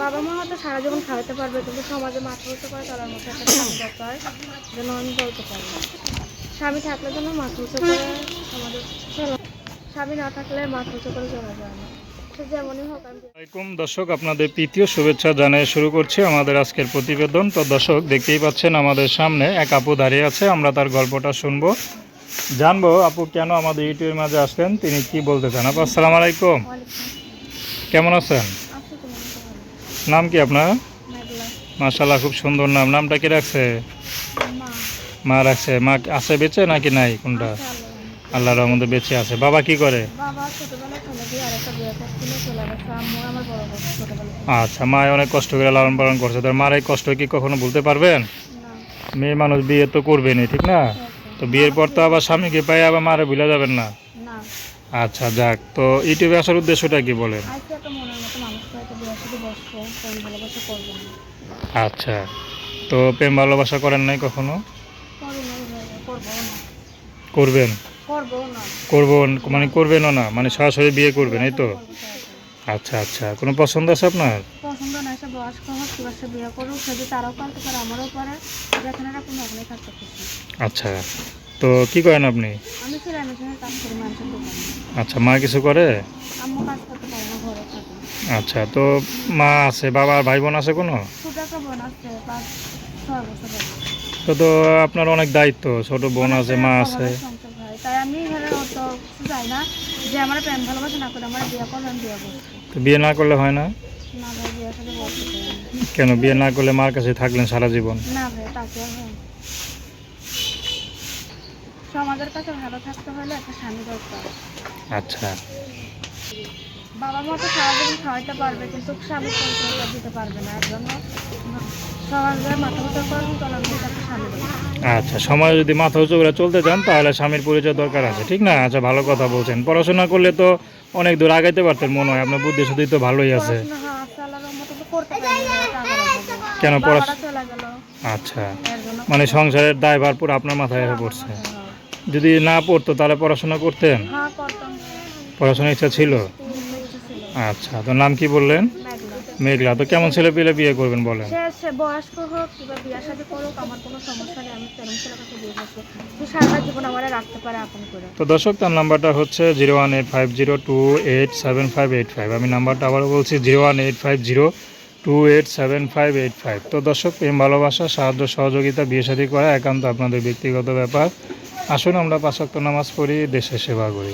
বাবা মা হয়তো সারা জীবন খাওয়াতে পারবে, কিন্তু সমাজে মাথা উঁচু করে চলার মতো একটা স্বামী দরকার, যেন আমি বলতে পারি। স্বামী থাকলে যেন মাথা উঁচু করে সমাজে চলা, স্বামী না থাকলে মাথা উঁচু করে চলা যায় না। সে যেমনই হোক। আসসালামাইকুম দর্শক, আপনাদের প্রীতীয় শুভেচ্ছা জানিয়ে শুরু করছি আমাদের আজকের প্রতিবেদন। তো দর্শক, দেখতেই পাচ্ছেন আমাদের সামনে এক আপু দাঁড়িয়ে আছে। আমরা তার গল্পটা শুনবো, জানবো আপু কেন আমাদের ইউটিউবের মাঝে আসলেন, তিনি কি বলতে চান। আপু আসসালামু আলাইকুম, কেমন আছেন? নাম কি আপনার? মাশাআল্লাহ, খুব সুন্দর নাম। নামটা কি রাখছে? মা রাখছে। মা আছে বেঁচে নাকি নাই? কোনটা? আল্লাহর রহমতে বেঁচে আছে। বাবা কি করে? আচ্ছা, মা অনেক কষ্ট করে লালন পালন করছে। তার মার এই কষ্ট কি কখনো ভুলতে পারবেন? মেয়ে মানুষ বিয়ে তো করবেনই, ঠিক না? তো বিয়ের পর তো আবার স্বামীকে পাই আবার মারে ভুলে যাবেন না। আচ্ছা যাক, তো ইউটিউবে আসার উদ্দেশ্যটা কি বলেন? আচ্ছা, তো প্রেম ভালোবাসা করেন নাই কখনো? করবেন? করবেন মানে করবেনও না, মানে সরাসরি বিয়ে করবেন, এই তো? আচ্ছা আচ্ছা, কোনো পছন্দ আছে আপনার? পছন্দ না, সে বয়স্ক হোক কিংবা সে বিয়ে করুক, সে যদি তারাও পারতে পারে আমারও পারে, যেখানে না কোনো ওখানে থাকতে খুশি। আচ্ছা, তো কি করেন আপনি? আমি সেলাই মেশিনের কাজ করি মানুষের দোকানে। আচ্ছা, মা কিছু করে? আম্মু কাজ করতে পারে না, ঘরে থাকে। আচ্ছা, তো মা আছে, বাবা ভাই বোন আছে কোনো? ছোট একটা বোন আছে, 5-6 বছর বয়স। তো আপনার অনেক দায়িত্ব, ছোট বোন আছে, মা আছে। তাই আমি এখানে অত কিছু চাই না যে আমার প্রেম ভালোবাসা না করে আমার বিয়ে করলে আমি বিয়ে করছি। তো বিয়ে না করলে হয় না? না ভাই, বিয়ে সাথে বলতে চাই না। কেন বিয়ে না করলে মার কাছে থাকলেন সারা জীবন? না ভাই, তাকে হয় সমাজের কাছে ভালো থাকতে হলে একটা স্বামী দরকার। আচ্ছা, বাবা মা তো সারা জীবন খাওয়াইতে পারবে, কিন্তু স্বামী পরিচর্যা দিতে পারবে না। এর জন্য সমাজের মাথা উঁচু করে চলার মতো একটা স্বামী দরকার। আচ্ছা, সময় যদি মাথা উঁচু করে চলতে চান তাহলে স্বামীর পরিচয় দরকার আছে, ঠিক না? আচ্ছা, ভালো কথা বলছেন। পড়াশোনা করলে তো অনেক দূর আগাইতে পারতেন মনে হয়, আপনার বুদ্ধি শুদ্ধি তো ভালোই আছে। কেন চলে গেল। আচ্ছা, মানে সংসারের দায়ভার পুরো আপনার মাথায় এসে পড়ছে। যদি না পড়তো তাহলে পড়াশোনা করতেন? পড়াশোনার ইচ্ছা ছিল? আচ্ছা, তো নাম কি বললেন? মেঘলা। তো কেমন ছেলে পেলে বিয়ে করবেন বলেন? সে বয়স্ক হোক কিংবা বিয়ে শাদী করুক, আমার কোনো সমস্যা নেই। আমি তেরম ছেলের কাছে বিয়ে করছি, তুই সারা জীবন আমার রাখতে পারে আপন করে। তো দর্শক, তার নাম্বারটা হচ্ছে 01850287585। আমি নাম্বারটা আবারও বলছি 01850287585। তো দর্শক, প্রেম ভালোবাসা, সাহায্য সহযোগিতা, বিয়ে শাদী করা একান্ত আপনাদের ব্যক্তিগত ব্যাপার। আসুন আমরা 5 ওয়াক্ত নামাজ পড়ি, দেশের সেবা করি।